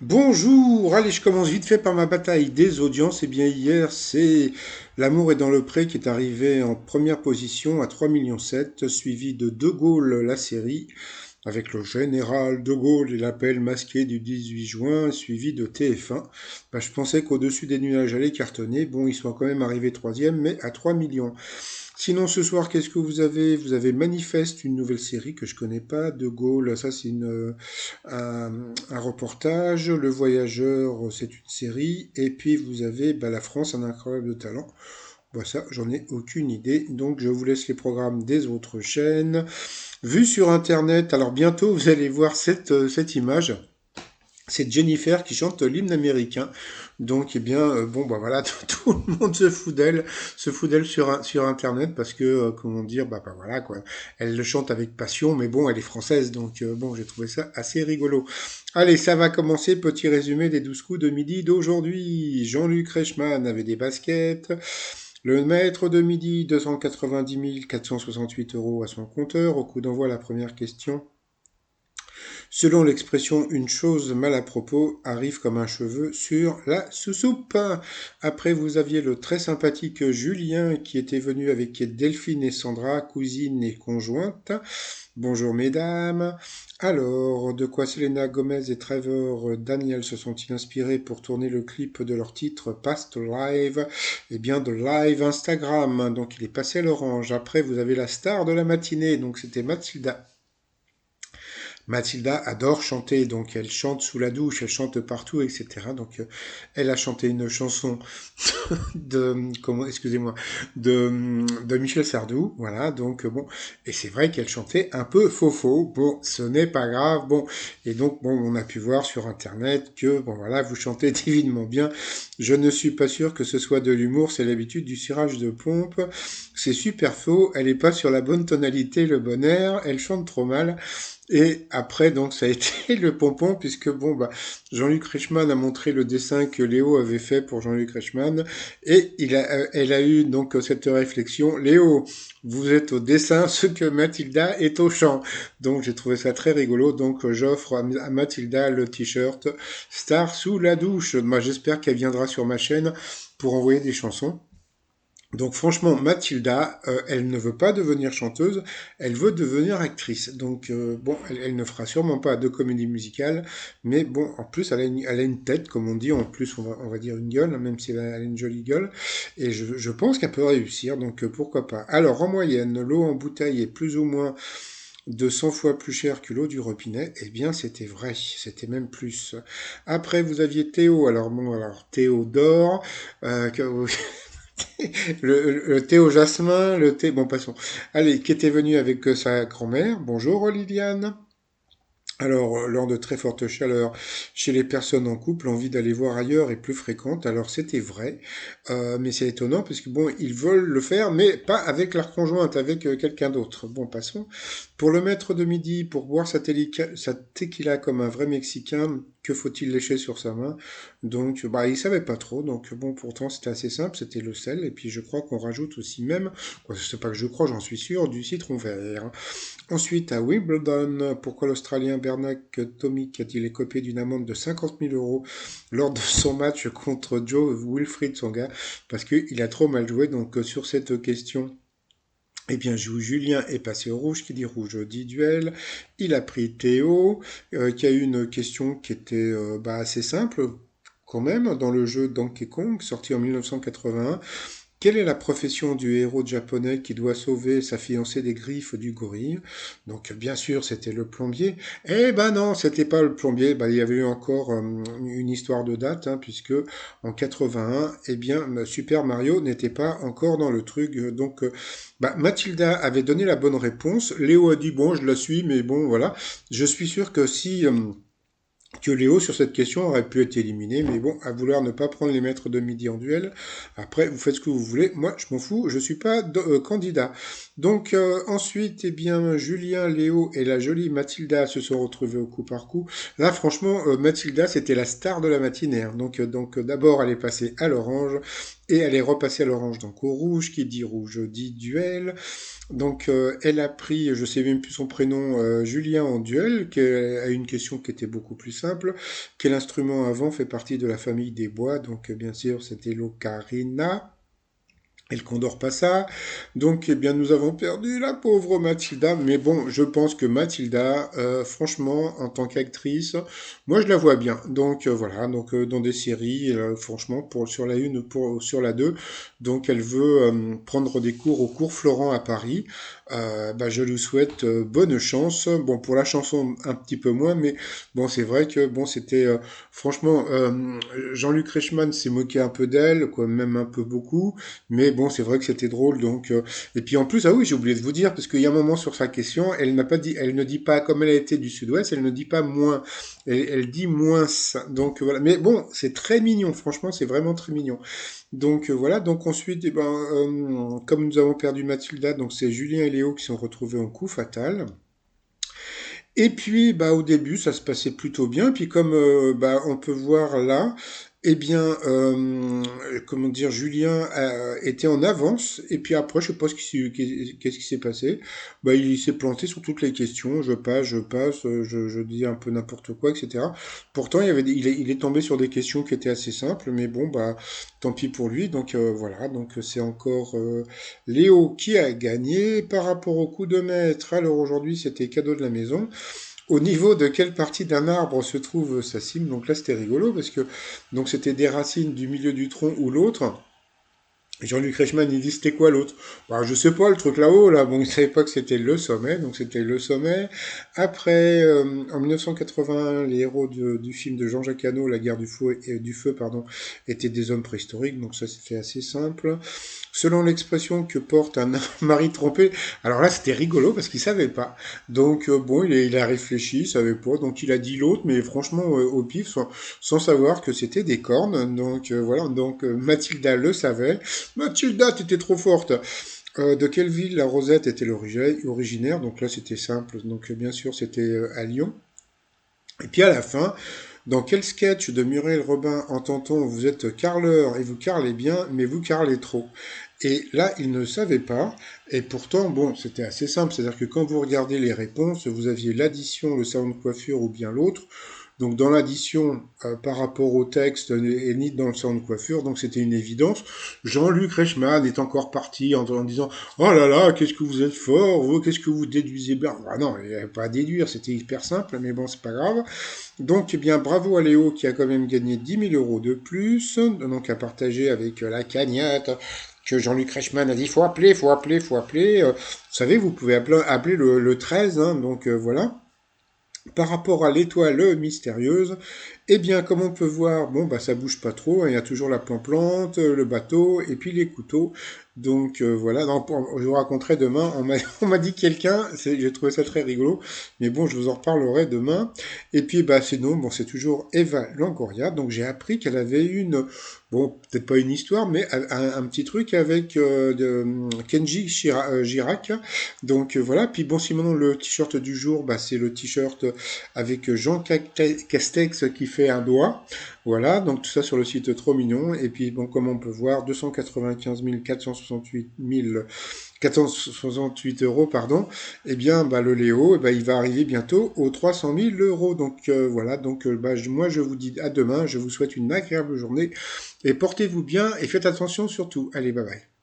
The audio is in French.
Bonjour, allez, je commence vite fait par ma bataille des audiences. Eh bien, hier, c'est L'amour est dans le pré qui est arrivé en première position à 3,7 millions, suivi de De Gaulle, la série, avec le général De Gaulle et l'appel masqué du 18 juin, suivi de TF1. Je pensais qu'au-dessus des nuages allait cartonner. Bon, ils sont quand même arrivés troisième, mais à 3 millions. Sinon, ce soir, qu'est-ce que vous avez? Vous avez Manifeste, une nouvelle série que je connais pas. De Gaulle, ça c'est un reportage. Le Voyageur, c'est une série. Et puis vous avez La France, un incroyable talent. Ça, j'en ai aucune idée. Donc je vous laisse les programmes des autres chaînes. Vu sur Internet, alors bientôt vous allez voir cette image. C'est Jennifer qui chante l'hymne américain. Donc, voilà, tout le monde se fout d'elle sur Internet parce que, comment dire, voilà, quoi. Elle le chante avec passion, mais bon, elle est française, donc, j'ai trouvé ça assez rigolo. Allez, ça va commencer. Petit résumé des 12 coups de midi d'aujourd'hui. Jean-Luc Reichmann avait des baskets. Le maître de midi, 290 468 euros à son compteur. Au coup d'envoi, la première question. Selon l'expression une chose mal à propos arrive comme un cheveu sur la sous-soupe. Après, vous aviez le très sympathique Julien qui était venu avec Delphine et Sandra, cousine et conjointe. Bonjour mesdames. Alors, de quoi Selena Gomez et Trevor Daniel se sont-ils inspirés pour tourner le clip de leur titre Past Live? Eh bien, de live Instagram. Donc, il est passé à l'orange. Après, vous avez la star de la matinée. Donc, c'était Mathilda. Mathilda adore chanter, donc elle chante sous la douche, elle chante partout, etc. Donc elle a chanté une chanson excusez-moi, de Michel Sardou, voilà. Donc bon, et c'est vrai qu'elle chantait un peu faux. Bon, ce n'est pas grave. Bon, et donc bon, on a pu voir sur Internet que bon voilà, vous chantez divinement bien. Je ne suis pas sûr que ce soit de l'humour, c'est l'habitude du cirage de pompe. C'est super faux. Elle est pas sur la bonne tonalité, le bon air. Elle chante trop mal. Et après, donc, ça a été le pompon, puisque Jean-Luc Reichmann a montré le dessin que Léo avait fait pour Jean-Luc Reichmann, et elle a eu donc cette réflexion. Léo, vous êtes au dessin ce que Mathilda est au chant. Donc, j'ai trouvé ça très rigolo. Donc, j'offre à Mathilda le t-shirt Star sous la douche. Moi, j'espère qu'elle viendra sur ma chaîne pour envoyer des chansons. Donc franchement, Mathilda, elle ne veut pas devenir chanteuse, elle veut devenir actrice. Donc elle ne fera sûrement pas de comédie musicale, mais bon, en plus, elle a une tête, comme on dit, en plus, on va dire une gueule, même si elle a une jolie gueule, et je pense qu'elle peut réussir, donc pourquoi pas. Alors, en moyenne, l'eau en bouteille est plus ou moins de 100 fois plus cher que l'eau du robinet. Eh bien, c'était vrai, c'était même plus. Après, vous aviez Théo, alors Théodore, le thé au jasmin, le thé... Bon, passons. Allez, qui était venu avec sa grand-mère. Bonjour, Oliviane. Alors, lors de très fortes chaleurs, chez les personnes en couple, l'envie d'aller voir ailleurs est plus fréquente. Alors, c'était vrai, mais c'est étonnant parce que bon, ils veulent le faire, mais pas avec leur conjointe, avec quelqu'un d'autre. Bon, passons. Pour le maître de midi, pour boire sa tequila comme un vrai Mexicain, que faut-il lécher sur sa main? Donc, il savait pas trop. Donc, bon, pourtant, c'était assez simple. C'était le sel. Et puis, je crois qu'on rajoute aussi même, c'est pas que je crois, j'en suis sûr, du citron vert. Ensuite, à Wimbledon, pourquoi l'Australien Bernard Tomic a-t-il écopé d'une amende de 50 000 euros lors de son match contre Joe Wilfried Tsonga? Parce qu'il a trop mal joué. Donc, sur cette question, eh bien, Julien est passé au rouge. Qui dit rouge dit duel. Il a pris Théo, qui a eu une question qui était assez simple, quand même, dans le jeu Donkey Kong, sorti en 1981. Quelle est la profession du héros japonais qui doit sauver sa fiancée des griffes du gorille? Donc bien sûr, c'était le plombier. Eh ben non, c'était pas le plombier. Il y avait eu encore une histoire de date, hein, puisque en 81, eh bien Super Mario n'était pas encore dans le truc. Mathilda avait donné la bonne réponse. Léo a dit bon, je la suis, mais bon voilà. Je suis sûr que si que Léo, sur cette question, aurait pu être éliminé, mais bon, à vouloir ne pas prendre les maîtres de midi en duel, après, vous faites ce que vous voulez, moi, je m'en fous, je suis pas candidat. Donc, ensuite, eh bien, Julien, Léo et la jolie Mathilda se sont retrouvés au coup par coup. Là, franchement, Mathilda, c'était la star de la matinée, hein. Donc, d'abord, elle est passée à l'orange, Et elle est repassée à l'orange, donc au rouge, qui dit rouge dit duel. Donc elle a pris, je sais même plus son prénom, Julien en duel, qui a une question qui était beaucoup plus simple. Quel instrument avant fait partie de la famille des bois? Donc bien sûr c'était l'ocarina. Et le Condor passa. Donc, eh bien, nous avons perdu la pauvre Mathilda. Mais bon, je pense que Mathilda, franchement, en tant qu'actrice, moi, je la vois bien. Donc, voilà. Donc, dans des séries, franchement, sur la une, sur la 2. Donc, elle veut prendre des cours au cours Florent à Paris. Bah, je lui souhaite bonne chance. Bon, pour la chanson, un petit peu moins. Mais bon, c'est vrai que, bon, c'était... franchement, Jean-Luc Reichmann s'est moqué un peu d'elle, quoi, même un peu beaucoup. Mais bon, c'est vrai que c'était drôle, donc. Et puis en plus, ah oui, j'ai oublié de vous dire, parce qu'il y a un moment sur sa question, elle n'a pas dit, elle ne dit pas comme elle a été du Sud-Ouest, elle ne dit pas moins, elle dit moins. Donc voilà. Mais bon, c'est très mignon, franchement, c'est vraiment très mignon. Donc voilà. Donc ensuite, eh ben, comme nous avons perdu Mathilda, donc c'est Julien et Léo qui sont retrouvés en coup fatal. Et puis, bah, au début, ça se passait plutôt bien. Puis, comme bah, on peut voir là, eh bien, comment dire, Julien était en avance. Et puis après, je sais pas qu'est-ce qui s'est passé. Bah, il s'est planté sur toutes les questions. Je passe, je dis un peu n'importe quoi, etc. Pourtant, il est tombé sur des questions qui étaient assez simples. Mais bon, bah, tant pis pour lui. Donc voilà. Donc c'est encore Léo qui a gagné par rapport au coup de maître. Alors aujourd'hui, c'était cadeau de la maison. Au niveau de quelle partie d'un arbre se trouve sa cime? Donc là, c'était rigolo parce que donc c'était des racines du milieu du tronc ou l'autre. Jean-Luc Reichmann, il dit c'était quoi l'autre? Bah, je sais pas, le truc là-haut, là. Bon, il savait pas que c'était le sommet, donc c'était le sommet. Après, en 1981, les héros du film de Jean-Jacques Hano, La guerre du feu, pardon, étaient des hommes préhistoriques, donc ça c'était assez simple. Selon l'expression que porte un mari trompé, alors là c'était rigolo parce qu'il savait pas. Donc bon, il a réfléchi, il savait pas, donc il a dit l'autre, mais franchement au pif, sans savoir que c'était des cornes. Donc voilà, donc Mathilda le savait. Mathilda, t'étais trop forte. De quelle ville la Rosette était originaire? Donc là c'était simple, donc bien sûr c'était à Lyon. Et puis à la fin, dans quel sketch de Muriel Robin entend-on vous êtes carleur et vous carlez bien, mais vous carlez trop? Et là, il ne savait pas. Et pourtant, bon, c'était assez simple. C'est-à-dire que quand vous regardez les réponses, vous aviez l'addition, le salon de coiffure ou bien l'autre. Donc dans l'addition par rapport au texte et ni dans le salon de coiffure, donc c'était une évidence. Jean-Luc Reichmann est encore parti en disant oh là là, qu'est-ce que vous êtes fort, vous, qu'est-ce que vous déduisez bien. Ah non, il n'y avait pas à déduire, c'était hyper simple, mais bon, c'est pas grave. Donc, eh bien, bravo à Léo qui a quand même gagné 10 000 € de plus, donc à partager avec la cagnotte que Jean-Luc Reichmann a dit faut appeler, faut appeler, faut appeler. Vous savez, vous pouvez appeler le 13, hein, donc voilà. Par rapport à l'étoile mystérieuse, eh bien, comme on peut voir, bon, bah, ça bouge pas trop, hein, il y a toujours la plante, le bateau, et puis les couteaux. Donc, voilà, non, je vous raconterai demain, on m'a dit quelqu'un, j'ai trouvé ça très rigolo, mais bon, je vous en reparlerai demain. Et puis, bah, sinon, bon, c'est toujours Eva Longoria, donc j'ai appris qu'elle avait bon, peut-être pas une histoire, mais un petit truc avec Kenji Girac. Donc, voilà, puis bon, sinon, le t-shirt du jour, bah, c'est le t-shirt avec Jean Castex qui fait un doigt. Voilà, donc tout ça sur le site trop mignon. Et puis, bon, comme on peut voir, 295 468 euros, pardon. Eh bien, bah, le Léo, bah, il va arriver bientôt aux 300 000 euros. Donc, voilà, donc, bah, moi, je vous dis à demain. Je vous souhaite une agréable journée et portez-vous bien et faites attention surtout. Allez, bye bye.